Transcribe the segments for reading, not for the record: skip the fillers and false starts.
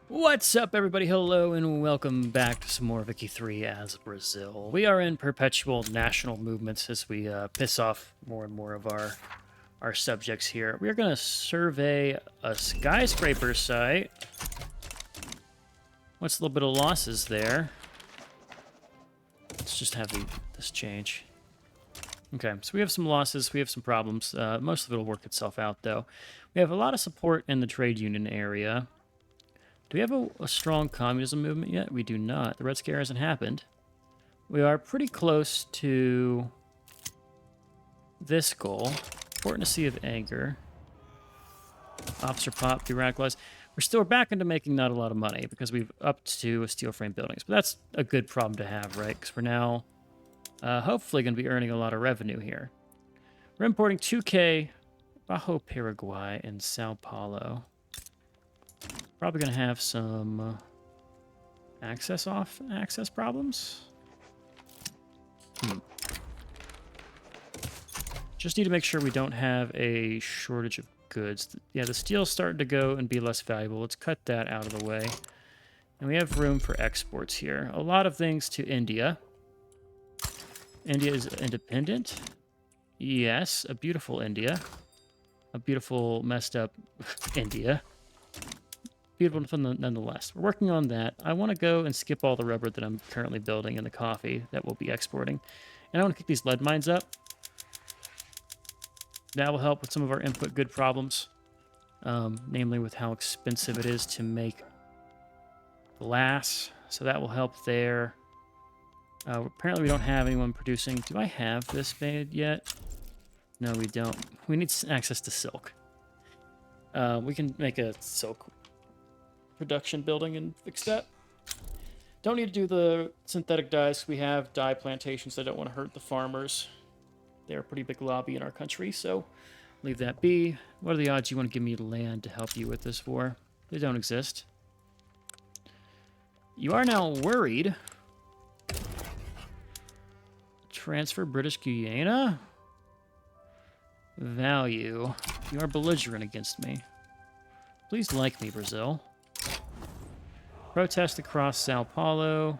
What's up, everybody? Hello, and welcome back to some more Vicky 3 as Brazil. We are in perpetual national movements as we piss off more and more of our subjects here. We are going to survey a skyscraper site. What's a little bit of losses there? Let's just have this change. Okay, so we have some losses, we have some problems. Most of it will work itself out, though. We have a lot of support in the trade union area. Do we have a strong communism movement yet? We do not. The Red Scare hasn't happened. We are pretty close to this goal. Fortnacy of anger. Officer pop, de-radicalized. We're back into making not a lot of money because we've upped to steel frame buildings. But that's a good problem to have, right? Because we're now hopefully going to be earning a lot of revenue here. We're importing 2K Bajo Paraguay and Sao Paulo. Probably going to have some access problems. Just need to make sure we don't have a shortage of goods. Yeah, the steel's starting to go and be less valuable. Let's cut that out of the way. And we have room for exports here. A lot of things to India. India is independent. Yes, a beautiful India. A beautiful, messed up India. Beautiful nonetheless. We're working on that. I want to go and skip all the rubber that I'm currently building and the coffee that we'll be exporting. And I want to kick these lead mines up. That will help with some of our input good problems. Namely with how expensive it is to make glass. So that will help there. Apparently we don't have anyone producing. Do I have this made yet? No, we don't. We need access to silk. We can make a silk production building and fix that. Don't need to do the synthetic dyes. We have dye plantations that don't want to hurt the farmers. They're a pretty big lobby in our country, so leave that be. What are the odds you want to give me land to help you with this war? They don't exist. You are now worried. Transfer British Guyana? Value. You are belligerent against me. Please like me, Brazil. Protest across Sao Paulo.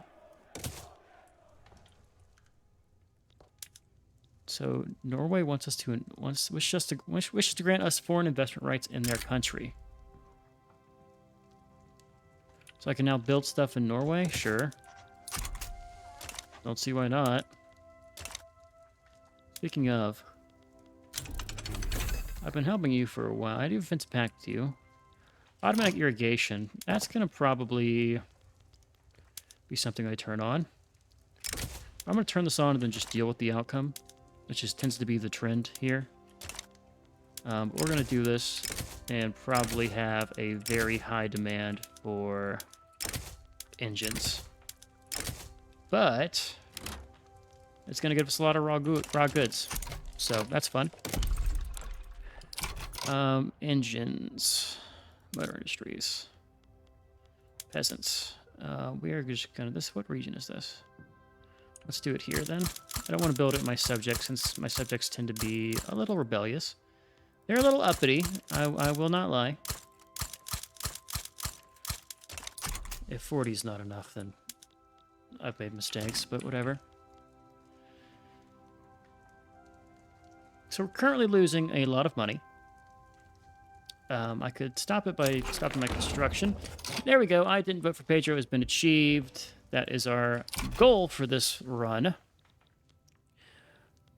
So Norway wishes to grant us foreign investment rights in their country. So I can now build stuff in Norway? Sure. Don't see why not. Speaking of, I've been helping you for a while. I do fence pact with you. Automatic irrigation. That's going to probably be something I turn on. I'm going to turn this on and then just deal with the outcome, which tends to be the trend here. But we're going to do this and probably have a very high demand for engines. But it's going to give us a lot of raw goods. So that's fun. Engines. Motor industries. Peasants. We are just going to... What region is this? Let's do it here, then. I don't want to build it in my subjects, since my subjects tend to be a little rebellious. They're a little uppity, I will not lie. If 40 is not enough, then I've made mistakes, but whatever. So we're currently losing a lot of money. I could stop it by stopping my construction. There we go. I didn't vote for Pedro. Has been achieved. That is our goal for this run.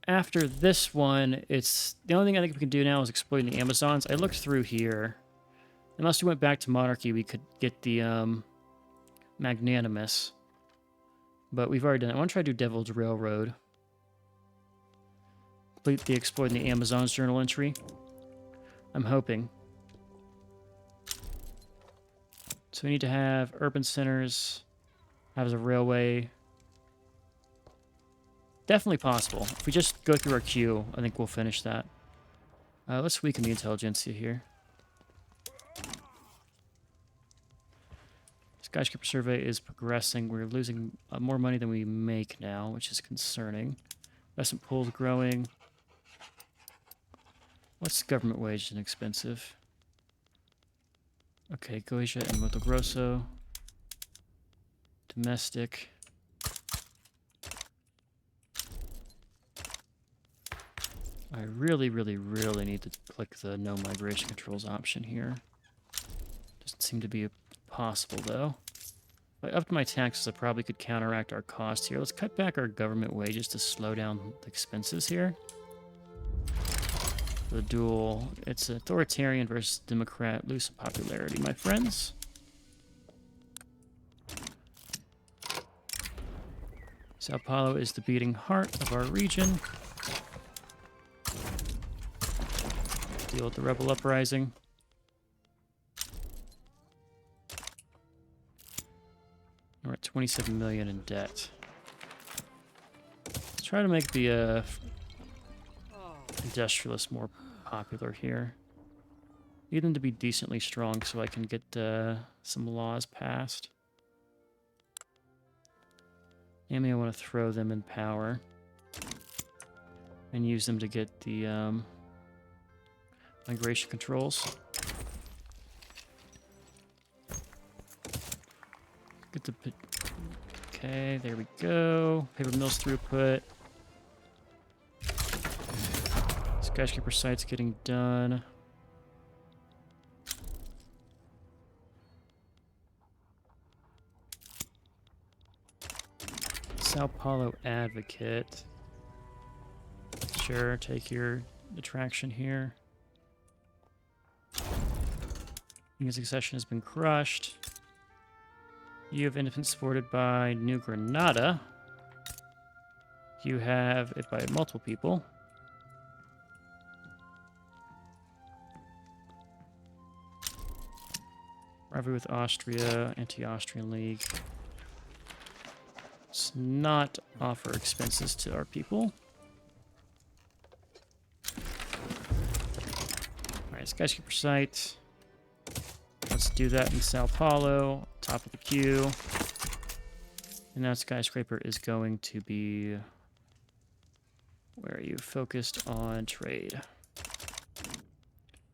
After this one, it's the only thing I think we can do now is exploiting the Amazons. I looked through here. Unless we went back to monarchy, we could get the magnanimous. But we've already done it. I want to try to do Devil's Railroad. Complete the exploiting the Amazons journal entry. I'm hoping. So we need to have urban centers, have a railway. Definitely possible. If we just go through our queue, I think we'll finish that. Let's weaken the intelligentsia here. Skyscraper survey is progressing. We're losing more money than we make now, which is concerning. Investment pool's growing. What's government wage and expensive? Okay, Goetia and Mato Grosso. Domestic. I really, really, really need to click the no migration controls option here. Doesn't seem to be possible, though. If I upped my taxes, I probably could counteract our costs here. Let's cut back our government wages to slow down the expenses here. The duel. It's authoritarian versus democrat. Lose some popularity, my friends. Sao Paulo is the beating heart of our region. Deal with the rebel uprising. We're at 27 million in debt. Let's try to make the industrialists more popular here. Need them to be decently strong so I can get some laws passed. Maybe I want to throw them in power and use them to get the migration controls. Get the... Okay, there we go. Paper mills throughput. Skyscraper site's getting done. Sao Paulo advocate. Sure, take your attraction here. Union succession has been crushed. You have independence supported by New Granada. You have it by multiple people. Rivalry with Austria, anti-Austrian League. Let's not offer expenses to our people. Alright, skyscraper site. Let's do that in Sao Paulo, top of the queue. And that skyscraper is going to be... Where are you? Focused on trade.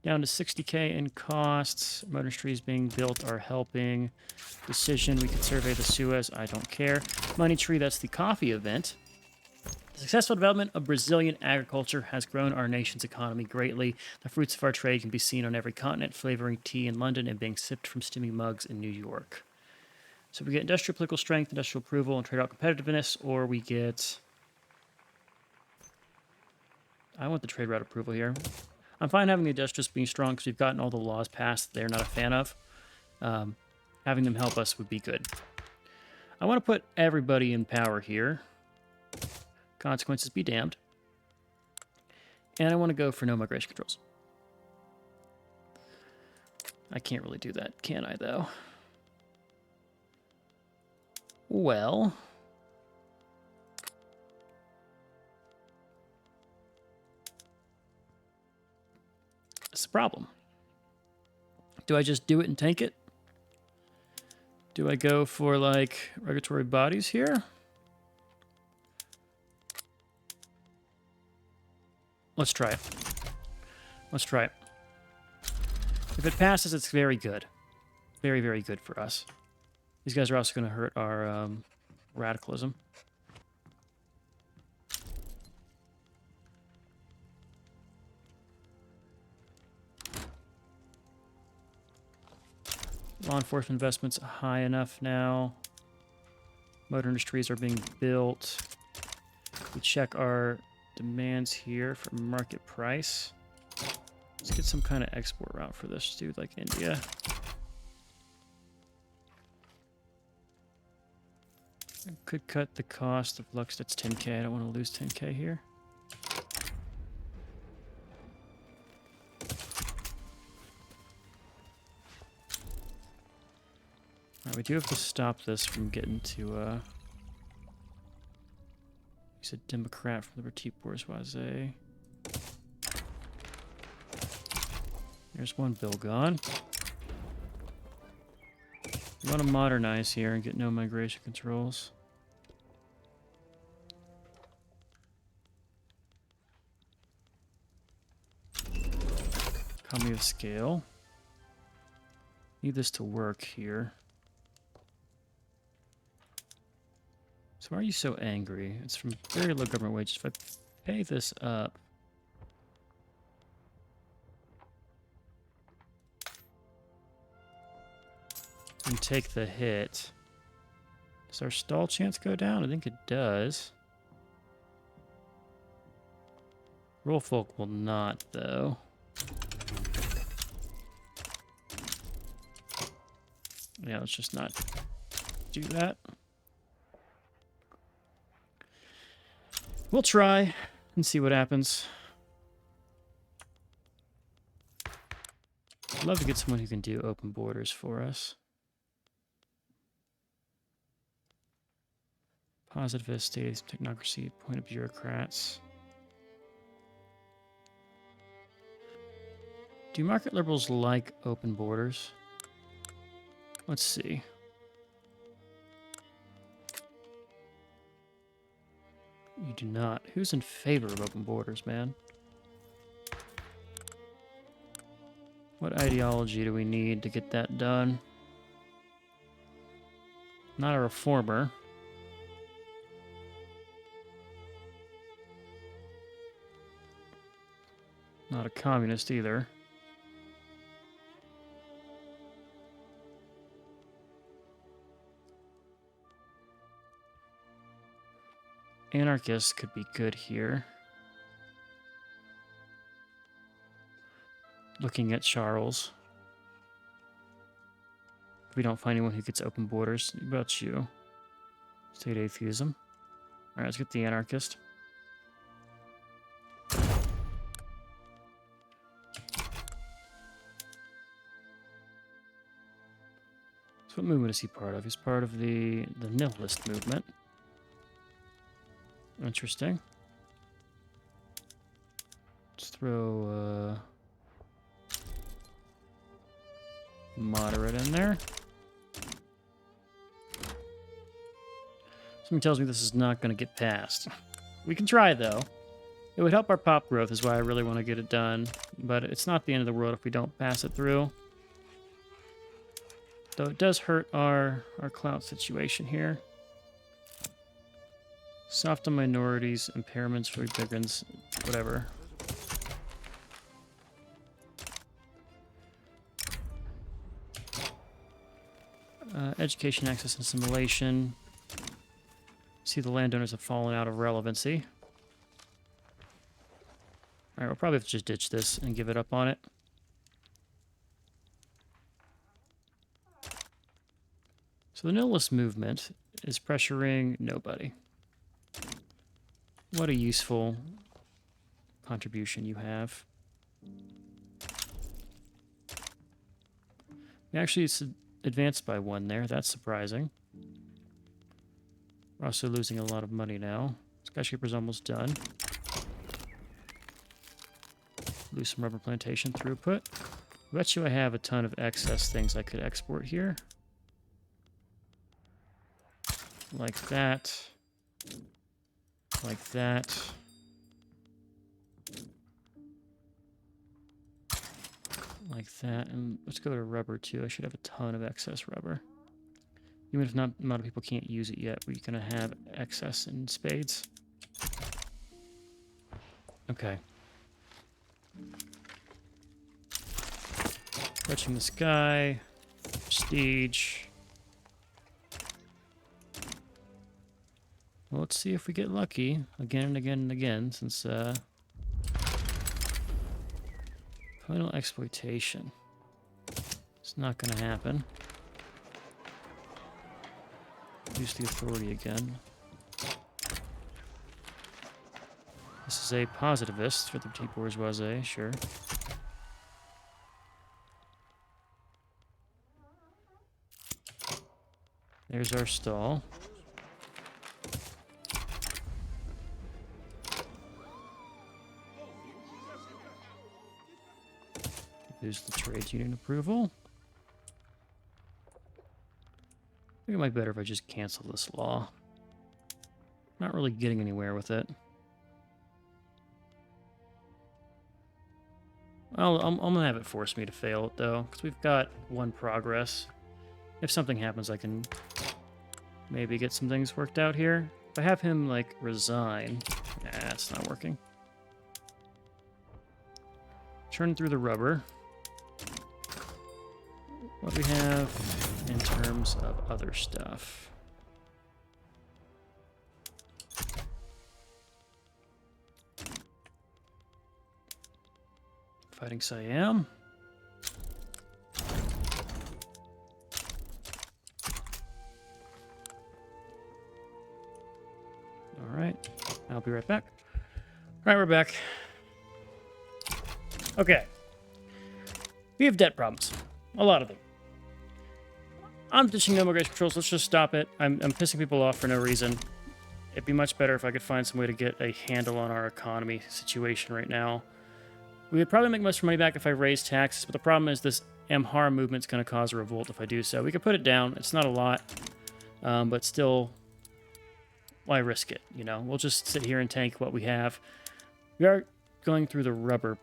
Down to 60k in costs. Motor industries being built are helping. Decision, we could survey the Suez. I don't care. Money Tree, that's the coffee event. The successful development of Brazilian agriculture has grown our nation's economy greatly. The fruits of our trade can be seen on every continent, flavoring tea in London and being sipped from steaming mugs in New York. So we get industrial political strength, industrial approval, and trade out competitiveness, or we get... I want the trade route approval here. I'm fine having the industrialists being strong because we've gotten all the laws passed they're not a fan of. Having them help us would be good. I want to put everybody in power here. Consequences be damned. And I want to go for no migration controls. I can't really do that, can I, though? Well... That's the problem. Do I just do it and tank it? Do I go for, like, regulatory bodies here? Let's try it. Let's try it. If it passes, it's very good. Very, very good for us. These guys are also going to hurt our radicalism. Law enforcement investments high enough now. Motor industries are being built. We check our demands here for market price. Let's get some kind of export route for this dude, like India. I could cut the cost of Lux. That's 10k. I don't want to lose 10k here. Alright, we do have to stop this from getting to, he's a Democrat from the Petit Bourgeoisie. There's one bill gone. We want to modernize here and get no migration controls. Economy of scale. Need this to work here. So why are you so angry? It's from very low government wages. If I pay this up... and take the hit... does our stall chance go down? I think it does. Roll folk will not, though. Yeah, let's just not do that. We'll try and see what happens. I'd love to get someone who can do open borders for us. Positivist, statist, technocracy, point of bureaucrats. Do market liberals like open borders? Let's see. You do not. Who's in favor of open borders, man? What ideology do we need to get that done? Not a reformer. Not a communist either. Anarchists could be good here. Looking at Charles. If we don't find anyone who gets open borders, what about you? State atheism. Alright, let's get the anarchist. So what movement is he part of? He's part of the nihilist movement. Interesting. Let's throw moderate in there. Something tells me this is not going to get passed. We can try, though. It would help our pop growth is why I really want to get it done. But it's not the end of the world if we don't pass it through. Though it does hurt our clout situation here. Soft on minorities, impairments for immigrants, whatever. Education, access, and assimilation. See, the landowners have fallen out of relevancy. Alright, we'll probably have to just ditch this and give it up on it. So the nihilist movement is pressuring nobody. What a useful contribution you have. Actually, it's advanced by 1 there. That's surprising. We're also losing a lot of money now. Skyscraper's almost done. Lose some rubber plantation throughput. I bet you I have a ton of excess things I could export here. Like that. Like that. Like that. And let's go to rubber too. I should have a ton of excess rubber. Even if not a lot of people can't use it yet, we're gonna have excess in spades. Okay. Touching the sky. Prestige. Well, let's see if we get lucky again and again and again, since final exploitation. It's not going to happen. Use the authority again. This is a positivist for the petit bourgeoisie, sure. There's our stall. There's the trade union approval. I think it might be better if I just cancel this law. Not really getting anywhere with it. I'm gonna have it force me to fail it though, because we've got one progress. If something happens, I can maybe get some things worked out here. If I have him, like, resign... Nah, it's not working. Churn through the rubber. What do we have in terms of other stuff? Fighting Siam. All right, I'll be right back. All right, we're back. Okay. We have debt problems. A lot of them. I'm ditching no migration controls. Let's just stop it. I'm pissing people off for no reason. It'd be much better if I could find some way to get a handle on our economy situation right now. We would probably make most money back if I raise taxes, but the problem is this Amhara movement's going to cause a revolt if I do so. We could put it down. It's not a lot, but still, why risk it? You know, we'll just sit here and tank what we have. We are going through the rubber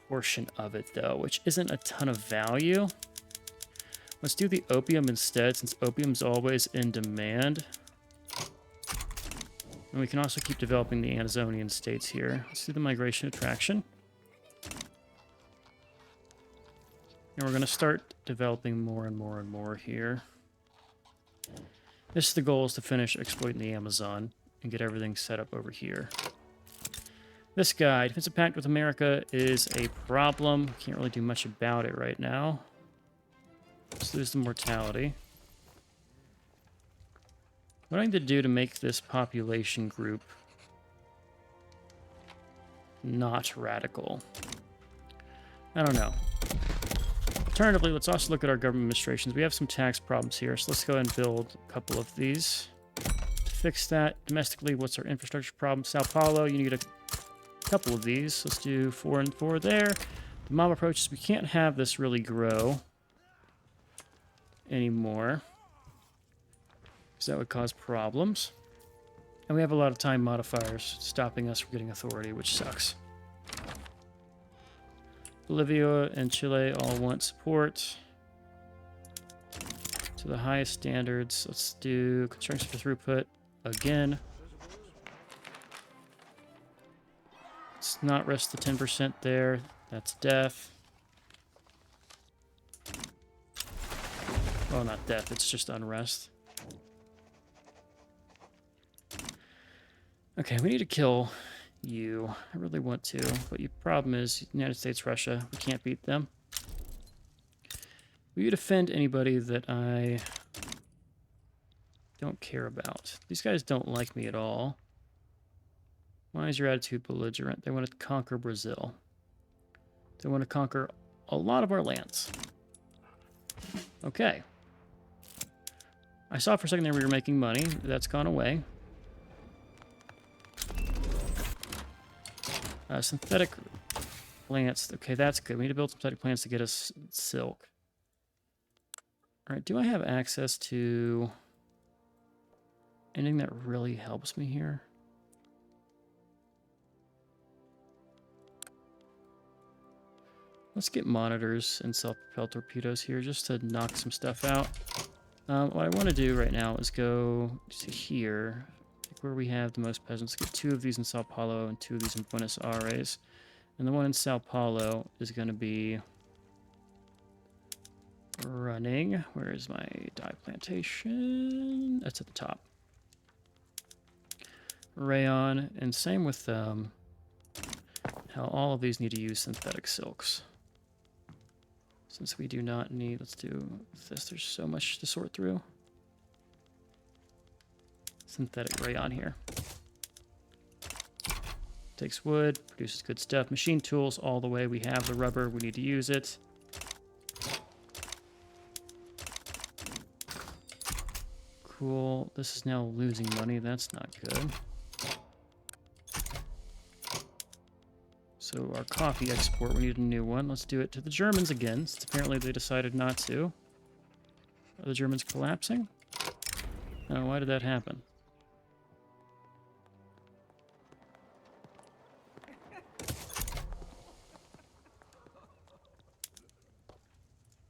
portion of it, though, which isn't a ton of value. Let's do the opium instead, since opium's always in demand. And we can also keep developing the Amazonian states here. Let's do the migration attraction. And we're going to start developing more and more and more here. This is the goal, is to finish exploiting the Amazon and get everything set up over here. This guy, defensive pact with America, is a problem. Can't really do much about it right now. Let's lose the mortality. What do I need to do to make this population group not radical? I don't know. Alternatively, let's also look at our government administrations. We have some tax problems here, so let's go ahead and build a couple of these. To fix that, domestically, what's our infrastructure problem? Sao Paulo, you need a couple of these. Let's do 4 and 4 there. The mob approaches, we can't have this really grow anymore, because that would cause problems. And we have a lot of time modifiers stopping us from getting authority, which sucks. Bolivia and Chile all want support to the highest standards. Let's do construction for throughput again. Let's not rest the 10% there. That's death. Well, not death, it's just unrest. Okay, we need to kill you. I really want to, but the problem is United States, Russia. We can't beat them. Will you defend anybody that I don't care about? These guys don't like me at all. Why is your attitude belligerent? They want to conquer Brazil. They want to conquer a lot of our lands. Okay. I saw for a second there we were making money. That's gone away. Synthetic plants. Okay, that's good. We need to build synthetic plants to get us silk. All right, do I have access to anything that really helps me here? Let's get monitors and self-propelled torpedoes here just to knock some stuff out. What I want to do right now is go to here, where we have the most peasants. Get 2 of these in Sao Paulo and 2 of these in Buenos Aires. And the one in Sao Paulo is going to be running. Where is my dye plantation? That's at the top. Rayon, and same with how all of these need to use synthetic silks. Since we do not need, let's do this. There's so much to sort through. Synthetic rayon here. Takes wood, produces good stuff. Machine tools all the way. We have the rubber. We need to use it. Cool. This is now losing money. That's not good. So our coffee export, we need a new one. Let's do it to the Germans again, since apparently they decided not to. Are the Germans collapsing? Oh, why did that happen?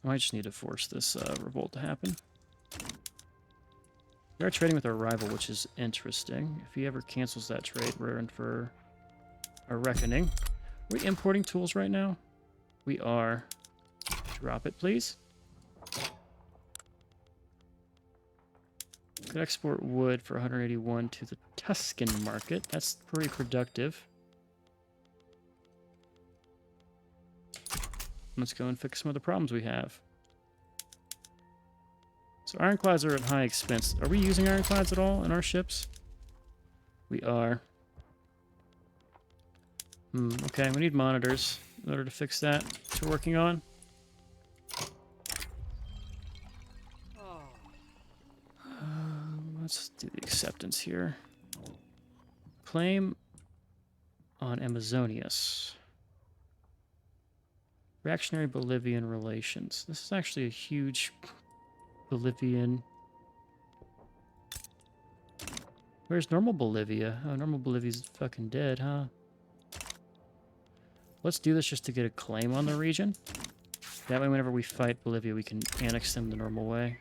I might just need to force this revolt to happen. We are trading with our rival, which is interesting. If he ever cancels that trade, we're in for a reckoning. Are we importing tools right now? We are. Drop it, please. Could export wood for 181 to the Tuscan market. That's pretty productive. Let's go and fix some of the problems we have. So ironclads are at high expense. Are we using ironclads at all in our ships? We are. Okay, we need monitors in order to fix that, which we're working on. Let's do the acceptance here. Claim on Amazonius. Reactionary Bolivian relations. This is actually a huge Bolivian. Where's normal Bolivia? Oh, normal Bolivia's fucking dead, huh? Let's do this just to get a claim on the region. That way, whenever we fight Bolivia, we can annex them the normal way.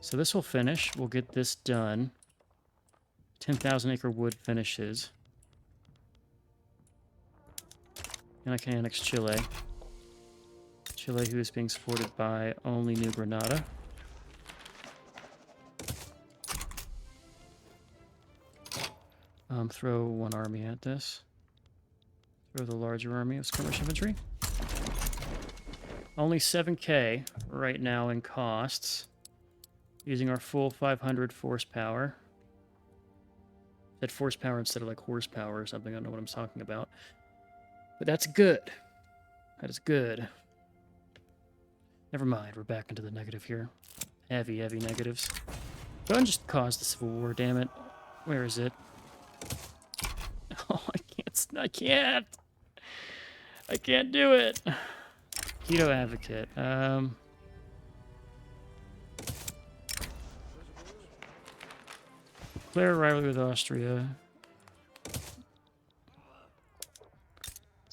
So this will finish. We'll get this done. 10,000 acre wood finishes. And I can annex Chile. Chile, who is being supported by only New Granada. Throw one army at this. Throw the larger army of skirmish infantry. Only 7k right now in costs. Using our full 500 force power. Said force power instead of like horsepower or something. I don't know what I'm talking about. But that's good. That is good. Never mind. We're back into the negative here. Heavy, heavy negatives. Go ahead and just cause the Civil War, damn it. Where is it? Oh, I can't. I can't do it. Keto advocate. Declare rivalry with Austria.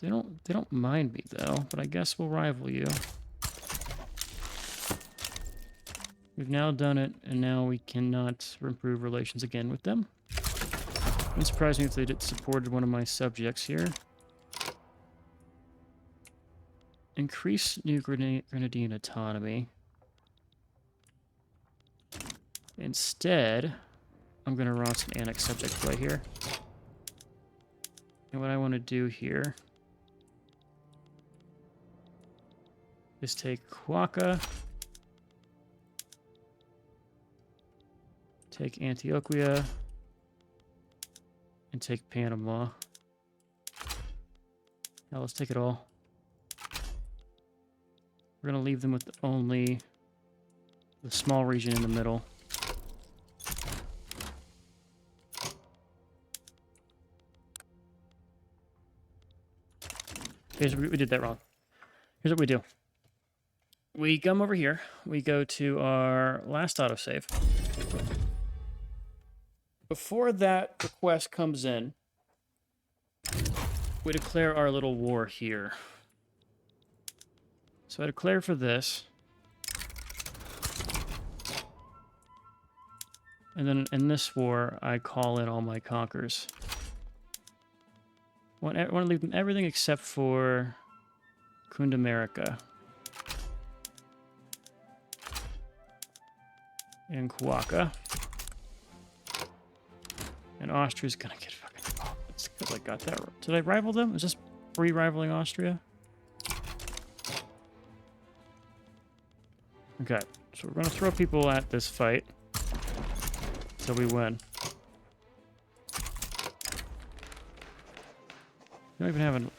They don't mind me though, but I guess we'll rival you. We've now done it, and now we cannot improve relations again with them. Wouldn't surprise me if they supported one of my subjects here. Increase New Grenadine autonomy. Instead, I'm going to ross an annex subject play here. And what I want to do here is take Huaca, take Antioquia, and take Panama. Now let's take it all. We're going to leave them with only the small region in the middle. We did that wrong. Here's what we do. We come over here. We go to our last autosave. Before that request comes in, we declare our little war here. So I declare for this. And then in this war, I call in all my conquerors. I want to leave them everything except for Cundamerica. And Huaca. And Austria's gonna get fucking involved. It's because I got that. Did I rival them? Is this re-rivaling Austria? Okay, so we're gonna throw people at this fight until we win. We don't even have an...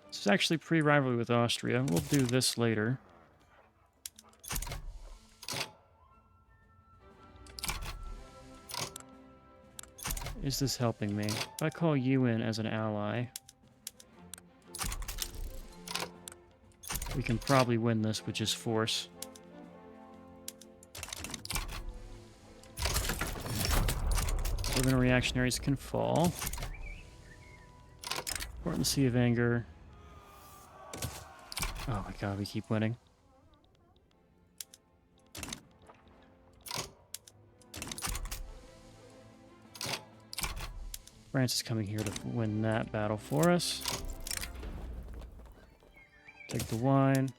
This is actually pre-rivalry with Austria. We'll do this later. Is this helping me? If I call you in as an ally, we can probably win this with just force. Urban reactionaries can fall. Port in the Sea of Anger. Oh my god, we keep winning. France is coming here to win that battle for us. Take the wine.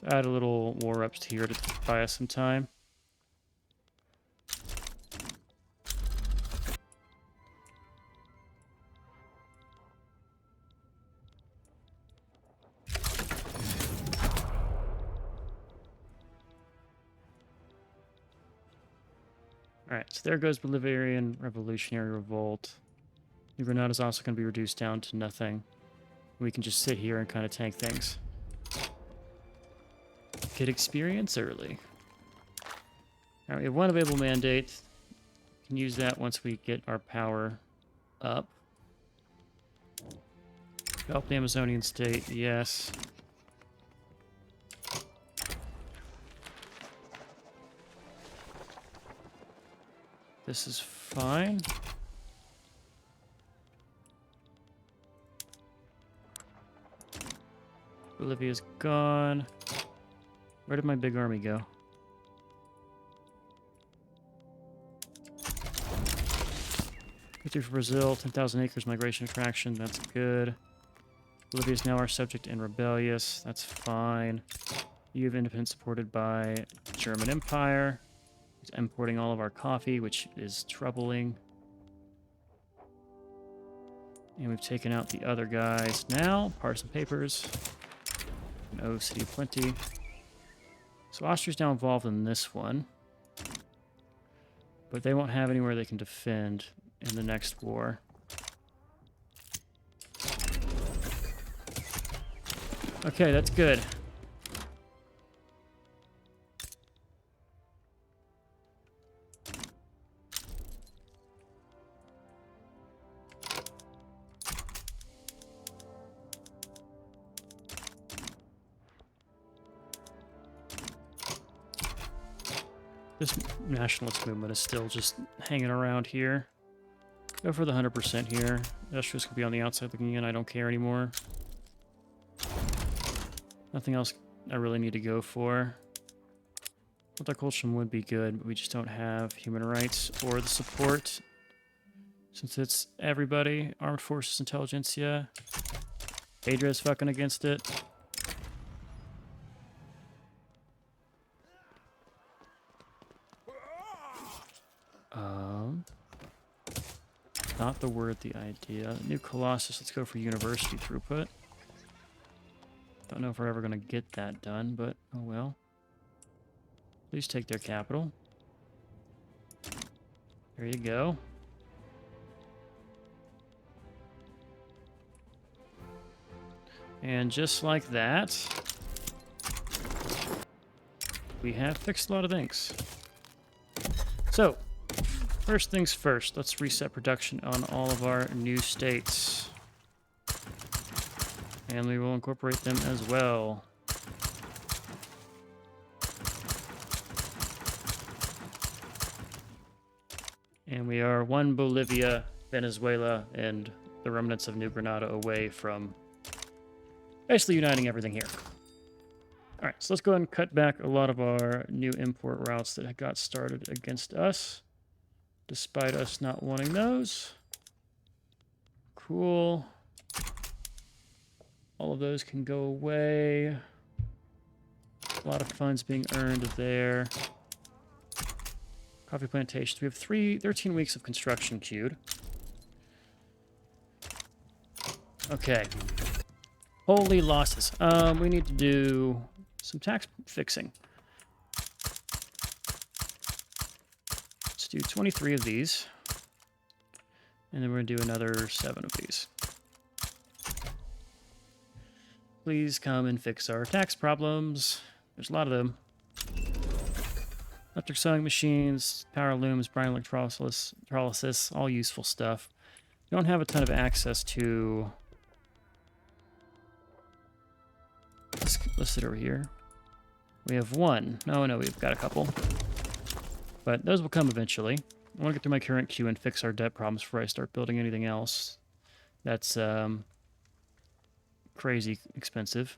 Let's add a little war ups here to buy us some time. Alright, so there goes Bolivarian Revolutionary Revolt. New Granada is also going to be reduced down to nothing. We can just sit here and kind of tank things. Get experience early. Alright, we have one available mandate. We can use that once we get our power up. Help the Amazonian state, yes. This is fine. Bolivia's gone. Where did my big army go? Victory for Brazil, 10,000 acres, migration attraction, that's good. Bolivia is now our subject and rebellious, that's fine. You have independence supported by German Empire. He's importing all of our coffee, which is troubling. And we've taken out the other guys now. Partisan papers. No City of Plenty. So Austria's now involved in this one. But they won't have anywhere they can defend in the next war. Okay, that's good. This nationalist movement is still just hanging around here. Go for the 100% here. Industrials can be on the outside looking in. I don't care anymore. Nothing else I really need to go for. Multicultural would be good, but we just don't have human rights or the support. Since it's everybody. Armed Forces Intelligentsia. Pedro's fucking against it. Not the word, the idea. New Colossus, let's go for university throughput. Don't know if we're ever going to get that done, but oh well. Please take their capital. There you go. And just like that, we have fixed a lot of things. So, first things first, let's reset production on all of our new states. And we will incorporate them as well. And we are one Bolivia, Venezuela, and the remnants of New Granada away from basically uniting everything here. Alright, so let's go ahead and cut back a lot of our new import routes that got started against us. Despite us not wanting those. Cool. All of those can go away. A lot of funds being earned there. Coffee plantations. We have 13 weeks of construction queued. Okay. Holy losses. We need to do some tax fixing. Let's do 23 of these. And then we're going to do another 7 of these. Please come and fix our tax problems. There's a lot of them. Electric sewing machines, power looms, brine electrolysis, all useful stuff. We don't have a ton of access to... Let's list it over here. We have one. No, we've got a couple. But those will come eventually. I want to get through my current queue and fix our debt problems before I start building anything else. That's crazy expensive.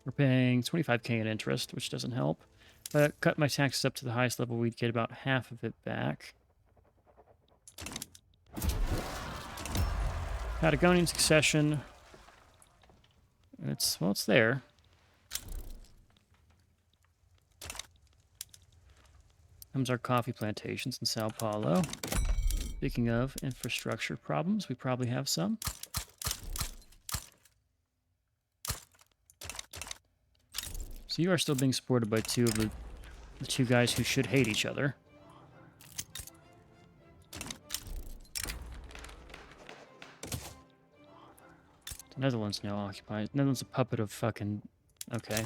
We're paying 25k in interest, which doesn't help. If I cut my taxes up to the highest level, we'd get about half of it back. Patagonian succession. It's there. Comes our coffee plantations in Sao Paulo. Speaking of infrastructure problems, we probably have some. So you are still being supported by two of the two guys who should hate each other. The Netherlands now occupied. The Netherlands a puppet of fucking... Okay.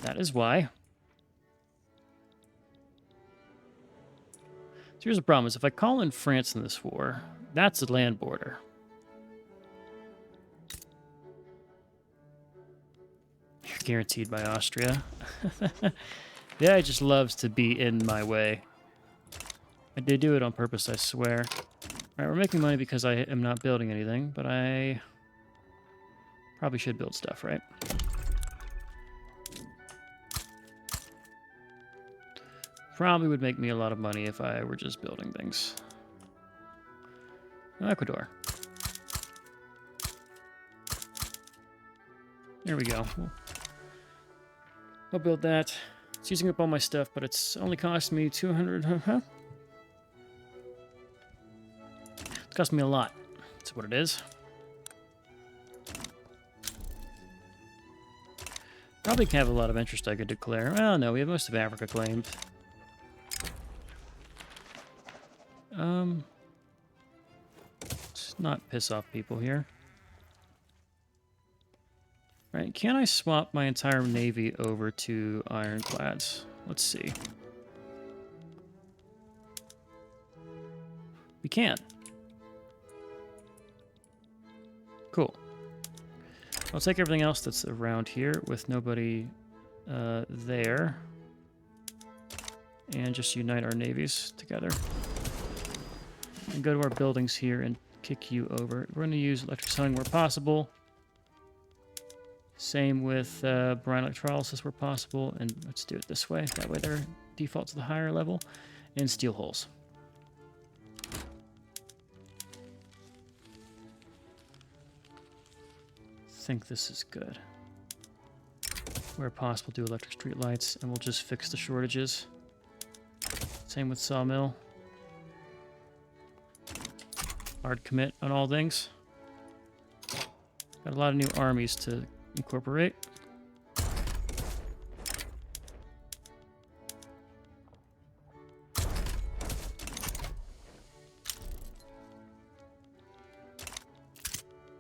That is why. So here's the problem, is if I call in France in this war, that's a land border. You're guaranteed by Austria. Yeah, it just loves to be in my way. I did do it on purpose, I swear. Alright, we're making money because I am not building anything, but I probably should build stuff, right? Probably would make me a lot of money if I were just building things. Ecuador. There we go. I'll build that. It's using up all my stuff, but it's only cost me 200... Huh? It's cost me a lot. That's what it is. Probably have a lot of interest I could declare. Well, no, we have most of Africa claimed. Let's not piss off people here. Right, can I swap my entire navy over to ironclads? Let's see. We can. Cool. I'll take everything else that's around here with nobody there. And just unite our navies together. And go to our buildings here and kick you over. We're going to use electric sewing where possible. Same with brine electrolysis where possible. And let's do it this way. That way they're default to the higher level. And steel holes. I think this is good. Where possible, do electric street lights, and we'll just fix the shortages. Same with sawmill. Hard commit on all things. Got a lot of new armies to incorporate.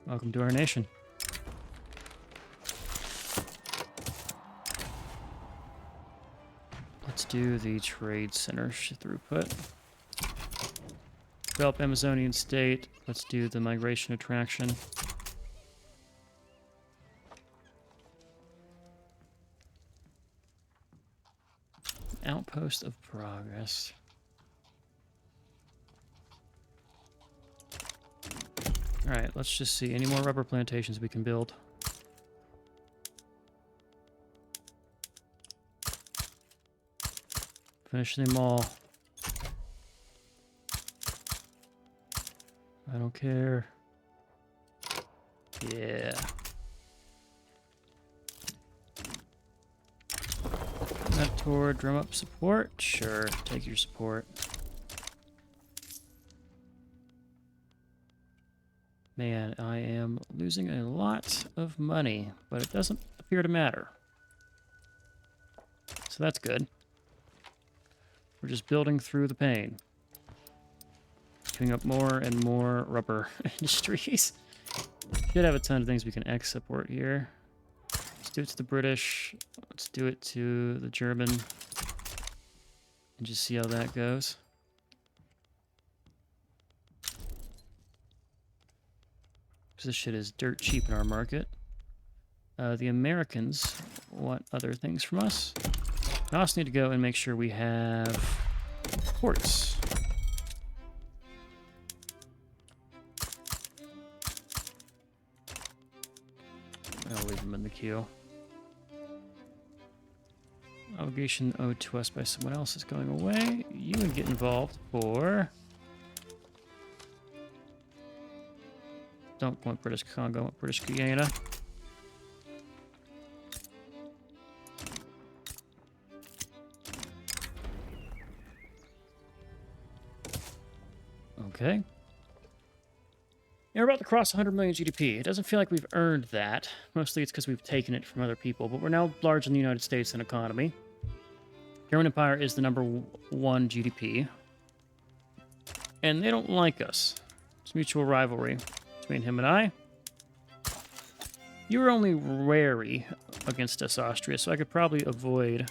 Welcome to our nation. Let's do the trade center throughput. Develop Amazonian state. Let's do the migration attraction. Outpost of progress. Alright, let's just see. Any more rubber plantations we can build? Finish them all. I don't care. Yeah. That toward drum up support? Sure, take your support. Man, I am losing a lot of money, but it doesn't appear to matter. So that's good. We're just building through the pain. Picking up more and more rubber industries. Should have a ton of things we can export here. Let's do it to the British. Let's do it to the German. And just see how that goes. Because this shit is dirt cheap in our market. The Americans want other things from us. I also need to go and make sure we have ports. I'll leave them in the queue. Obligation owed to us by someone else is going away. You would get involved for... Don't want British Congo, want British Guyana. Okay. Yeah, we're about to cross 100 million GDP. It doesn't feel like we've earned that. Mostly it's because we've taken it from other people, but we're now larger than the United States in economy. German Empire is the #1 GDP. And they don't like us. It's mutual rivalry between him and I. You were only wary against us, Austria, so I could probably avoid.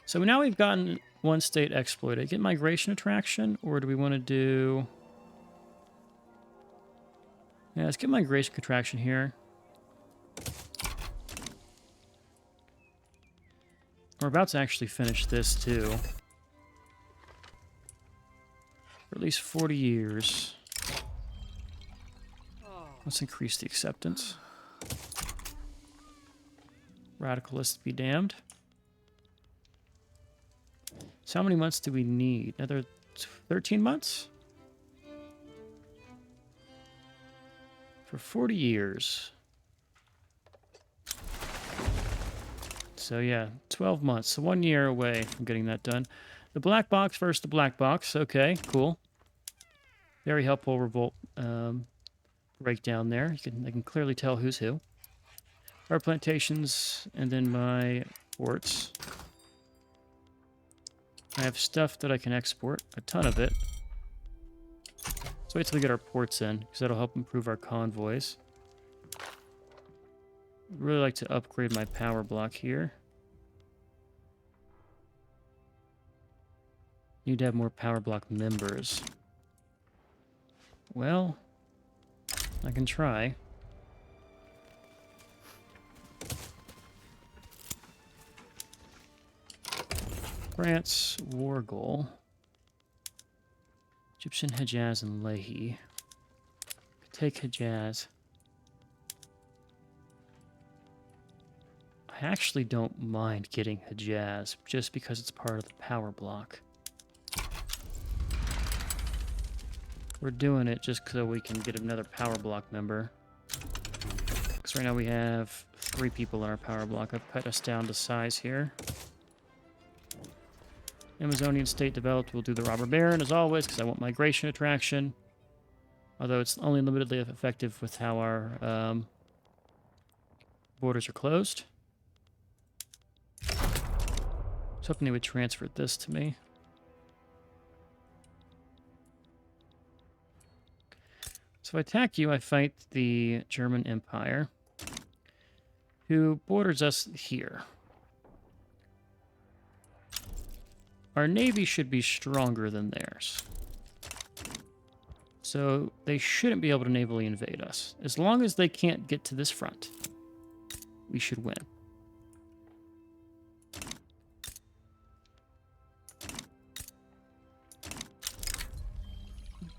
So now we've gotten one state exploited. Get migration attraction, or do we want to do... Yeah, let's get migration contraction here. We're about to actually finish this, too. For at least 40 years. Let's increase the acceptance. Radicalists be damned. So how many months do we need? Another 13 months? For 40 years. So yeah, 12 months. So 1 year away from getting that done. The black box versus the black box. Okay, cool. Very helpful revolt breakdown there. I can clearly tell who's who. Our plantations and then my ports. I have stuff that I can export, a ton of it. Let's wait till we get our ports in, because that'll help improve our convoys. I'd really like to upgrade my power block here. Need to have more power block members. Well, I can try. France, war goal. Egyptian, Hejaz, and Lehi. Take Hejaz. I actually don't mind getting Hejaz, just because it's part of the power block. We're doing it just so we can get another power block member. Because right now we have 3 people in our power block. I've cut us down to size here. Amazonian state developed. We'll do the robber baron as always because I want migration attraction. Although it's only limitedly effective with how our borders are closed. I was hoping they would transfer this to me. So if I attack you, I fight the German Empire, who borders us here. Our navy should be stronger than theirs. So they shouldn't be able to navally invade us. As long as they can't get to this front, we should win.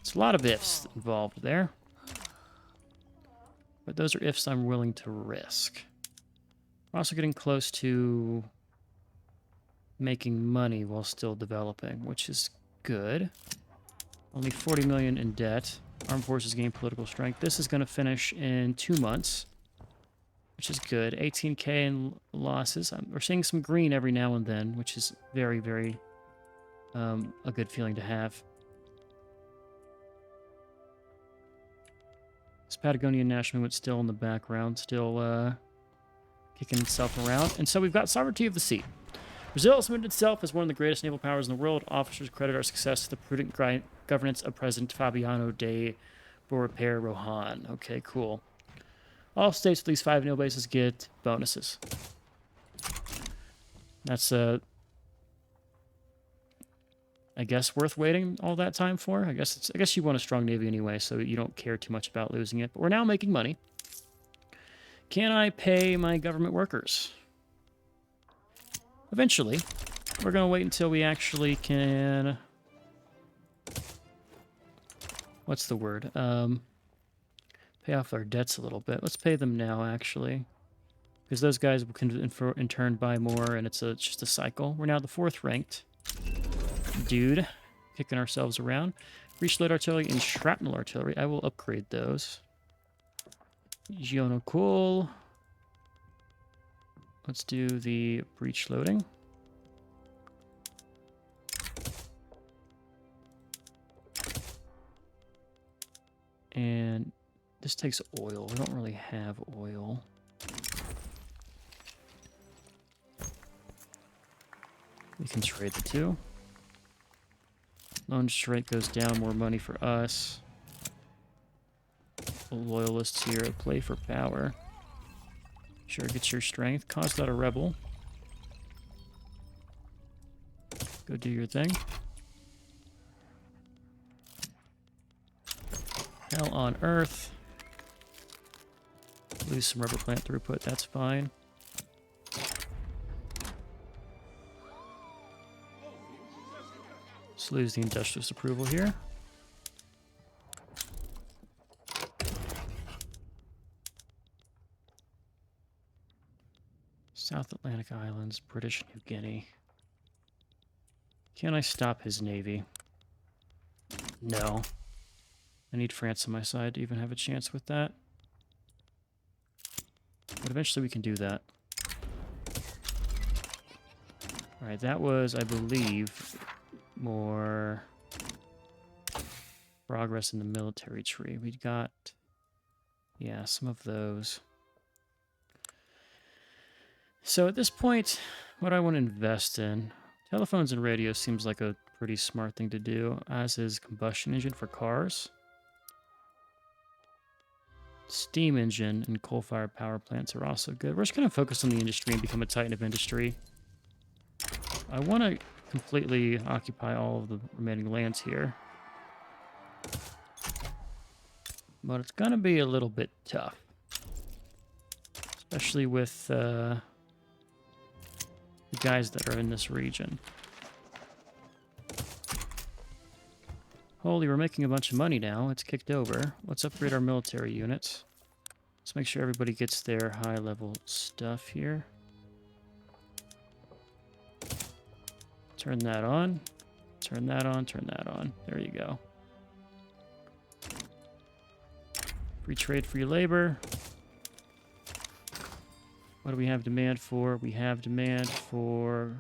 It's a lot of ifs involved there. But those are ifs I'm willing to risk. We're also getting close to making money while still developing, which is good. Only 40 million in debt. Armed forces gain political strength. This is going to finish in 2 months, which is good. 18k in losses. We're seeing some green every now and then, which is very, very a good feeling to have. This Patagonian national movement still in the background, still kicking itself around. And so we've got sovereignty of the sea. Brazil has submitted itself as one of the greatest naval powers in the world. Officers credit our success to the prudent governance of President Fabiano de Boaper Rohan. Okay, cool. All states with at least 5 naval bases get bonuses. That's, I guess, worth waiting all that time for. I guess you want a strong navy anyway, so you don't care too much about losing it. But we're now making money. Can I pay my government workers? Eventually. We're going to wait until we actually can... What's the word? Pay off our debts a little bit. Let's pay them now, actually. Because those guys can in turn buy more, and it's just a cycle. We're now the 4th ranked. Dude. Kicking ourselves around. Breech load artillery and shrapnel artillery. I will upgrade those. Giono cool. Let's do the breech loading. And this takes oil. We don't really have oil. We can trade the two. Lone strike goes down, more money for us. Loyalists here at play for power. Sure, gets your strength. Caused out a rebel. Go do your thing. Hell on earth. Lose some rubber plant throughput, that's fine. Let's lose the industrialist approval here. South Atlantic Islands, British New Guinea. Can I stop his navy? No. I need France on my side to even have a chance with that. But eventually we can do that. Alright, that was, I believe, more progress in the military tree. We got, yeah, some of those. So at this point, what I want to invest in, telephones and radios seems like a pretty smart thing to do, as is combustion engine for cars. Steam engine and coal-fired power plants are also good. We're just going to focus on the industry and become a titan of industry. I want to completely occupy all of the remaining lands here. But it's going to be a little bit tough. Especially with the guys that are in this region. Holy, we're making a bunch of money now. It's kicked over. Let's upgrade our military units. Let's make sure everybody gets their high-level stuff here. Turn that on. Turn that on. Turn that on. There you go. Free trade, free labor. What do we have demand for? We have demand for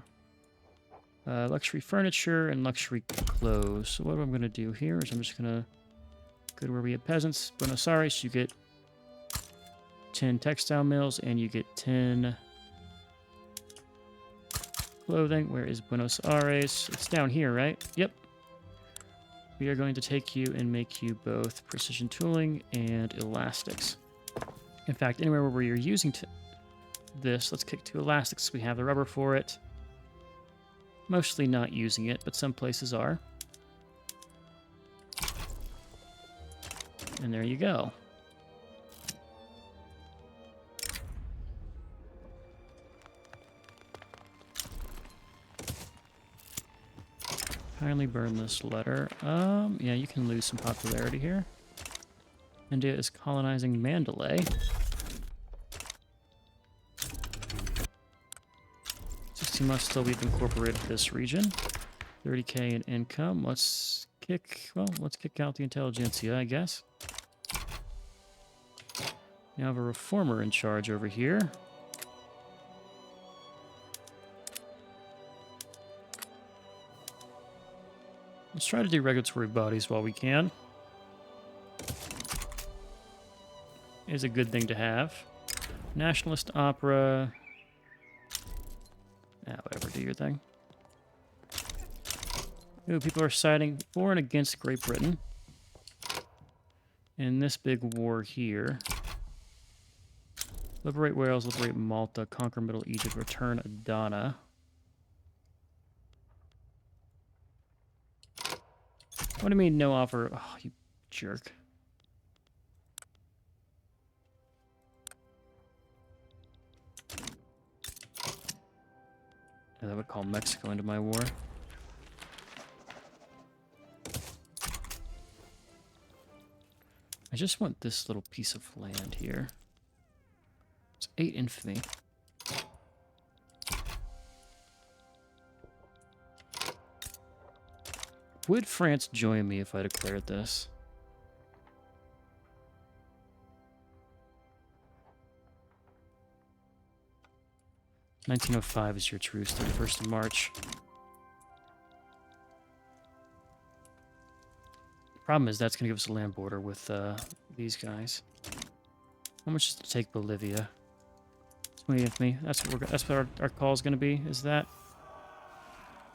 luxury furniture and luxury clothes. So what I'm going to do here is I'm just going to go to where we have peasants. Buenos Aires, you get 10 textile mills and you get 10 clothing. Where is Buenos Aires? It's down here, right? Yep. We are going to take you and make you both precision tooling and elastics. In fact, anywhere where you're using this, let's kick to elastics. We have the rubber for it. Mostly not using it, but some places are. And there you go. Kindly burn this letter. Yeah, you can lose some popularity here. India is colonizing Mandalay. 16 months till we've incorporated this region. 30k in income. Let's kick out the intelligentsia, I guess. Now have a reformer in charge over here. Let's try to do regulatory bodies while we can. Is a good thing to have. Nationalist opera. Whatever, do your thing. Ooh, people are siding for and against Great Britain in this big war here. Liberate Wales, liberate Malta, conquer Middle Egypt, return Adana. What do you mean, no offer? Oh, you jerk. That would call Mexico into my war. I just want this little piece of land here. It's 8 infamy. Would France join me if I declared this? $1905 is your truce, 31st of March. Problem is, that's going to give us a land border with these guys. How much is to take Bolivia? 20 infamy. That's what our call is going to be. Is that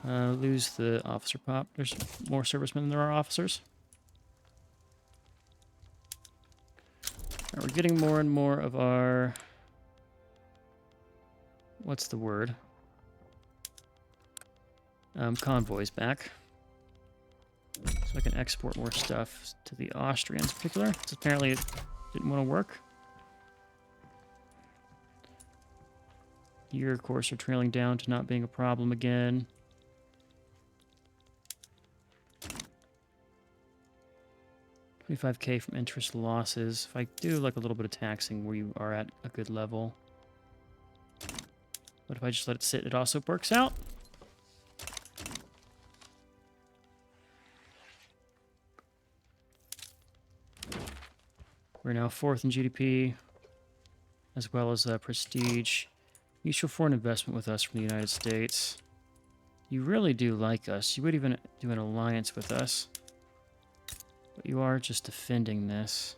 lose the officer pop? There's more servicemen than there are officers. Right, we're getting more and more of our. What's the word? Convoys back. So I can export more stuff to the Austrians in particular. Because apparently it didn't want to work. Here, of course, are trailing down to not being a problem again. $25K from interest losses. If I do like a little bit of taxing, we are at a good level. But if I just let it sit, it also works out. We're now 4th in GDP, as well as prestige. Mutual foreign investment with us from the United States. You really do like us. You would even do an alliance with us. But you are just defending this.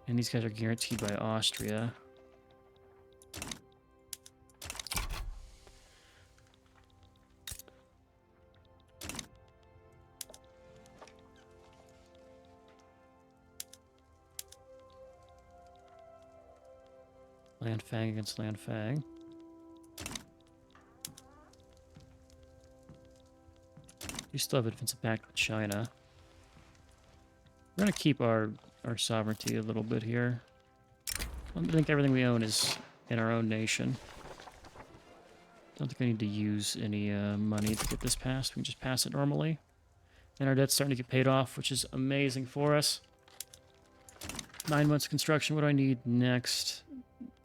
And these guys are guaranteed by Austria. Land Fang against Land Fang. We still have a defensive pact with China. We're going to keep our sovereignty a little bit here. I think everything we own is in our own nation. Don't think I need to use any money to get this passed. We can just pass it normally. And our debt's starting to get paid off, which is amazing for us. 9 months of construction. What do I need next?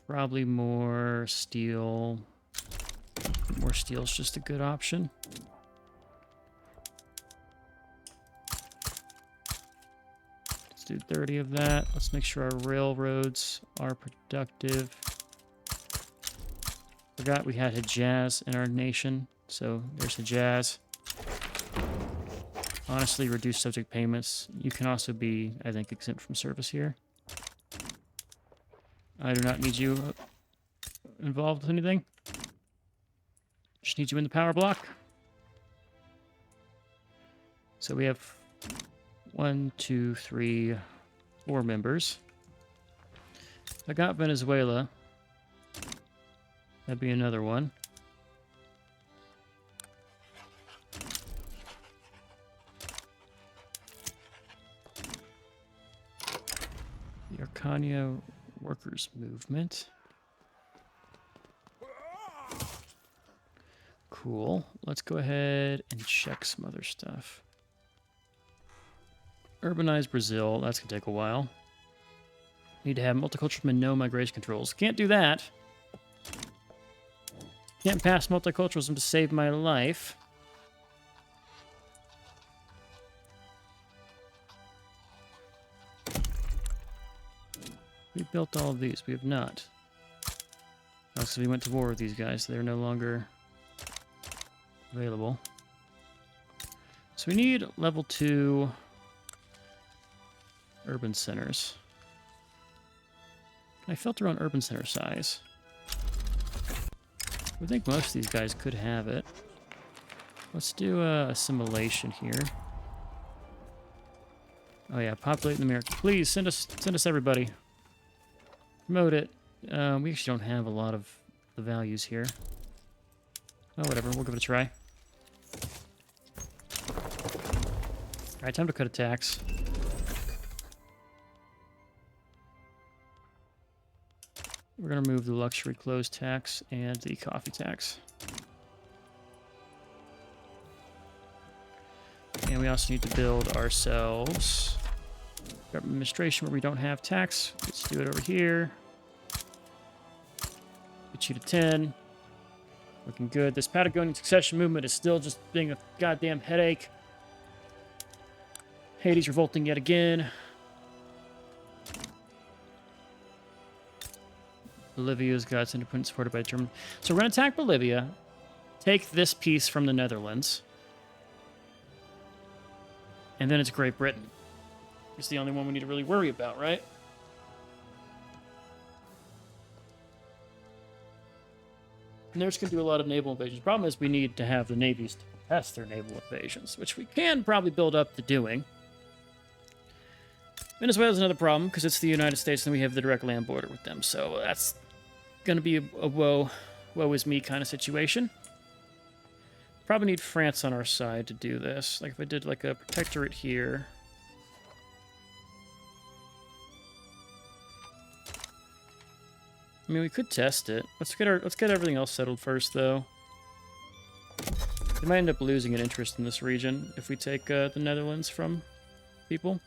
Probably more steel. More steel is just a good option. Let's do 30 of that. Let's make sure our railroads are productive. Forgot we had Hejaz in our nation, so there's Hejaz. Honestly, reduced subject payments. You can also be, I think, exempt from service here. I do not need you involved with anything. Just need you in the power block. So we have 1, 2, 3, 4 members. I got Venezuela. That'd be another one. The Arcania Workers' Movement. Cool. Let's go ahead and check some other stuff. Urbanize Brazil. That's going to take a while. Need to have multiculturalism and no migration controls. Can't do that. Can't pass multiculturalism to save my life. We built all of these. We have not. Oh, so we went to war with these guys. They're no longer available. So we need level 2 urban centers. Can I filter on urban center size? I think most of these guys could have it. Let's do assimilation here. Oh yeah, populate in America. Please send us everybody. Promote it. We actually don't have a lot of the values here. Oh, whatever. We'll give it a try. Alright, time to cut a tax. We're going to remove the luxury clothes tax and the coffee tax. And we also need to build ourselves Government administration where we don't have tax. Let's do it over here. Get you to 10. Looking good. This Patagonian succession movement is still just being a goddamn headache. Haiti's revolting yet again. Bolivia's got its independence supported by Germany. So we're going to attack Bolivia. Take this piece from the Netherlands. And then it's Great Britain. It's the only one we need to really worry about, right? And they're just going to do a lot of naval invasions. The problem is we need to have the navies to contest their naval invasions, which we can probably build up to doing. Venezuela's another problem, because it's the United States and we have the direct land border with them. So that's going to be a woe is me kind of situation. Probably need France on our side to do this. Like if I did like a protectorate here. I mean, we could test it. Let's get everything else settled first, though. We might end up losing an interest in this region if we take the Netherlands from people.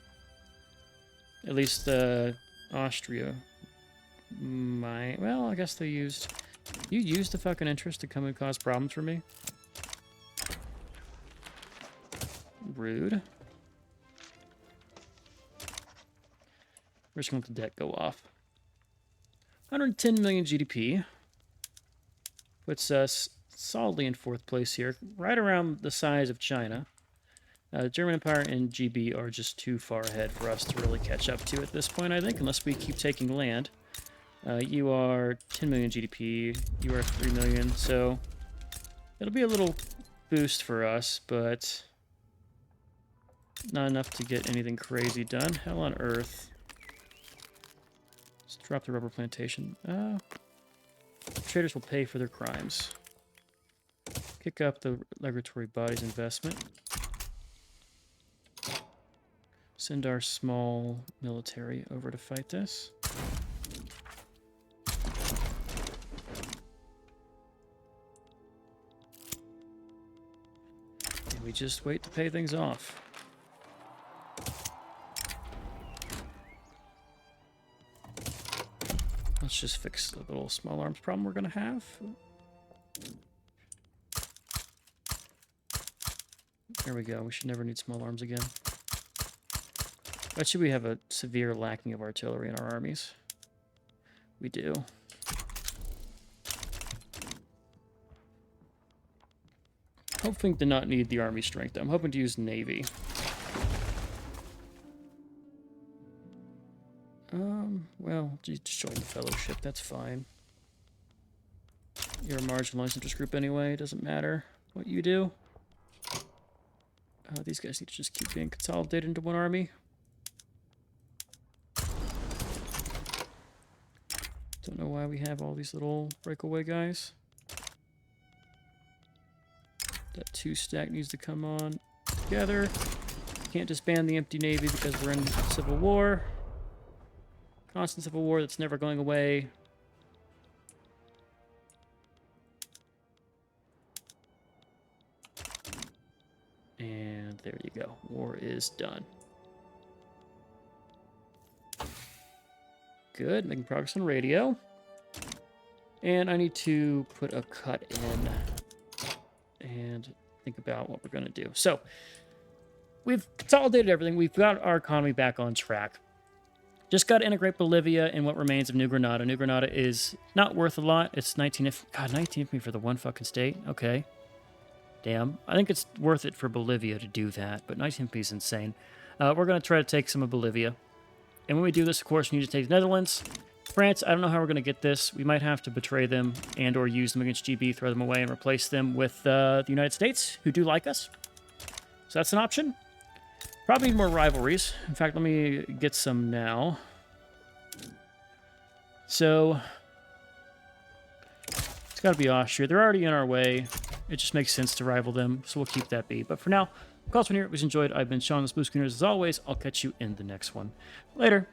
At least Austria might. Well, I guess they used. You used the fucking interest to come and cause problems for me. Rude. We're just going to let the debt go off. 110 million GDP. Puts us solidly in 4th place here. Right around the size of China. German Empire and GB are just too far ahead for us to really catch up to at this point, I think, unless we keep taking land. You are 10 million GDP. You are 3 million, so it'll be a little boost for us, but not enough to get anything crazy done. Hell on earth. Let's drop the rubber plantation. Traders will pay for their crimes. Kick up the regulatory body's investment. Send our small military over to fight this. And we just wait to pay things off. Let's just fix the little small arms problem we're going to have. There we go. We should never need small arms again. Bet you we have a severe lacking of artillery in our armies. We do. Hoping to not need the army strength. I'm hoping to use navy. Well, just join the fellowship. That's fine. You're a marginalized interest group anyway. It doesn't matter what you do. These guys need to just keep being consolidated into one army. Don't know why we have all these little breakaway guys. That 2-stack needs to come on together. Can't disband the empty navy because we're in civil war. Constant civil war that's never going away. And there you go. War is done. Good. Making progress on radio. And I need to put a cut in and think about what we're going to do. So, we've consolidated everything. We've got our economy back on track. Just got to integrate Bolivia in what remains of New Granada. New Granada is not worth a lot. It's 19 infantry for the one fucking state. Okay. Damn. I think it's worth it for Bolivia to do that, but 19 infantry is insane. We're going to try to take some of Bolivia. And when we do this, of course, we need to take the Netherlands. France, I don't know how we're going to get this. We might have to betray them and or use them against GB, throw them away, and replace them with the United States, who do like us. So that's an option. Probably need more rivalries. In fact, let me get some now. So, it's got to be Austria. They're already in our way. It just makes sense to rival them, so we'll keep that be. But for now, Calls here. It was enjoyed. I've been Sean, the Spookskiners. As always, I'll catch you in the next one. Later.